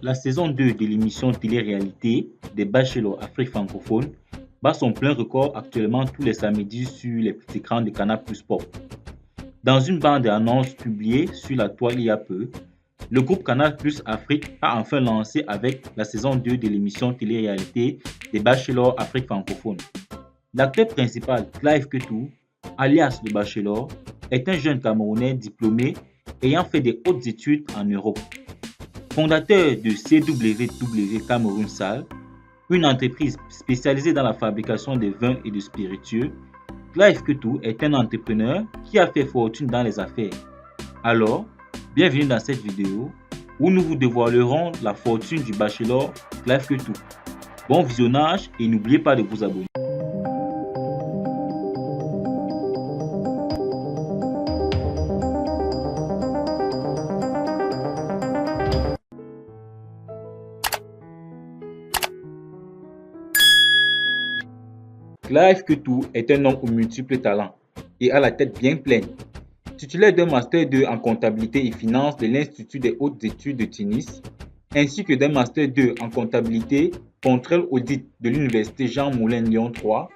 La saison 2 de l'émission télé-réalité des Bachelors Afrique francophone bat son plein record actuellement tous les samedis sur les petits écrans de Canal+ Sport. Dans une bande-annonce publiée sur la toile il y a peu, le groupe Canal+ Afrique a enfin lancé avec la saison 2 de l'émission télé-réalité des Bachelors Afrique francophone. L'acteur principal, Clive Ketou, alias le Bachelor, est un jeune Camerounais diplômé ayant fait des hautes études en Europe. Fondateur de CWW Cameroun Sal, une entreprise spécialisée dans la fabrication de vins et de spiritueux, Clive Ketou est un entrepreneur qui a fait fortune dans les affaires. Alors, bienvenue dans cette vidéo où nous vous dévoilerons la fortune du Bachelor Clive Ketou. Bon visionnage et n'oubliez pas de vous abonner. Clive Ketou est un homme aux multiples talents et a la tête bien pleine. Titulaire d'un Master 2 en comptabilité et finance de l'Institut des hautes études de Tunis, ainsi que d'un Master 2 en comptabilité, contrôle audit de l'Université Jean Moulin Lyon 3,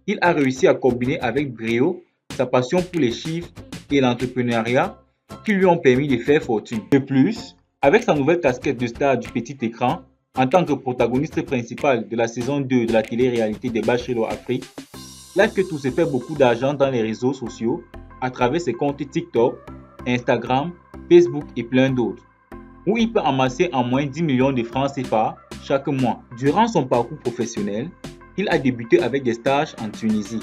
il a réussi à combiner avec brio sa passion pour les chiffres et l'entrepreneuriat qui lui ont permis de faire fortune. De plus, avec sa nouvelle casquette de star du petit écran, en tant que protagoniste principal de la saison 2 de la télé-réalité des Bachelors Afrique, Clive Ketou se fait beaucoup d'argent dans les réseaux sociaux à travers ses comptes TikTok, Instagram, Facebook et plein d'autres, où il peut amasser en moins 10 millions de francs CFA chaque mois. Durant son parcours professionnel, il a débuté avec des stages en Tunisie,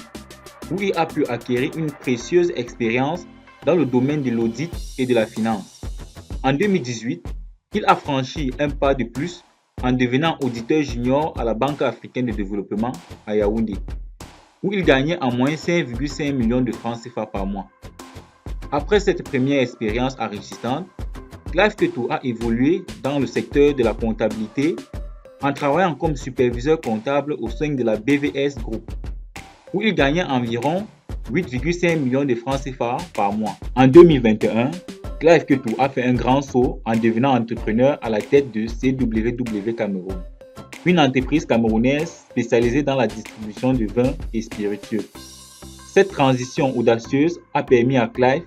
où il a pu acquérir une précieuse expérience dans le domaine de l'audit et de la finance. En 2018, il a franchi un pas de plus en devenant auditeur junior à la Banque africaine de développement à Yaoundé, où il gagnait en moyenne 5,5 millions de francs CFA par mois. Après cette première expérience enrichissante, Clive Ketou a évolué dans le secteur de la comptabilité en travaillant comme superviseur comptable au sein de la BVS Group, où il gagnait environ 8,5 millions de francs CFA par mois. En 2021, Clive Ketou a fait un grand saut en devenant entrepreneur à la tête de CWW Cameroun, une entreprise camerounaise spécialisée dans la distribution de vins et spiritueux. Cette transition audacieuse a permis à Clive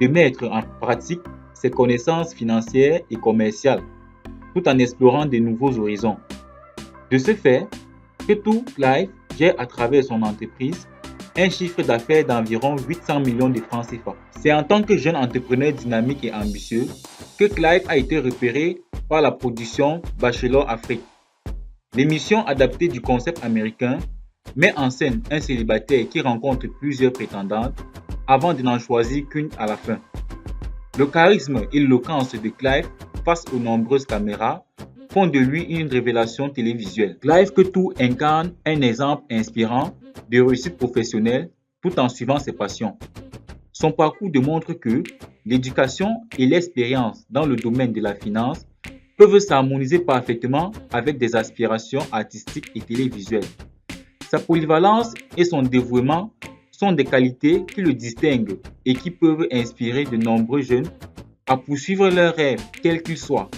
de mettre en pratique ses connaissances financières et commerciales, tout en explorant de nouveaux horizons. De ce fait, Ketou Clive gère à travers son entreprise un chiffre d'affaires d'environ 800 millions de francs CFA. C'est en tant que jeune entrepreneur dynamique et ambitieux que Clive a été repéré par la production Bachelor Afrique. L'émission adaptée du concept américain met en scène un célibataire qui rencontre plusieurs prétendantes avant de n'en choisir qu'une à la fin. Le charisme et l'éloquence de Clive face aux nombreuses caméras font de lui une révélation télévisuelle. Clive Ketou incarne un exemple inspirant de réussite professionnelle tout en suivant ses passions. Son parcours démontre que l'éducation et l'expérience dans le domaine de la finance peuvent s'harmoniser parfaitement avec des aspirations artistiques et télévisuelles. Sa polyvalence et son dévouement sont des qualités qui le distinguent et qui peuvent inspirer de nombreux jeunes à poursuivre leurs rêves, quels qu'ils soient.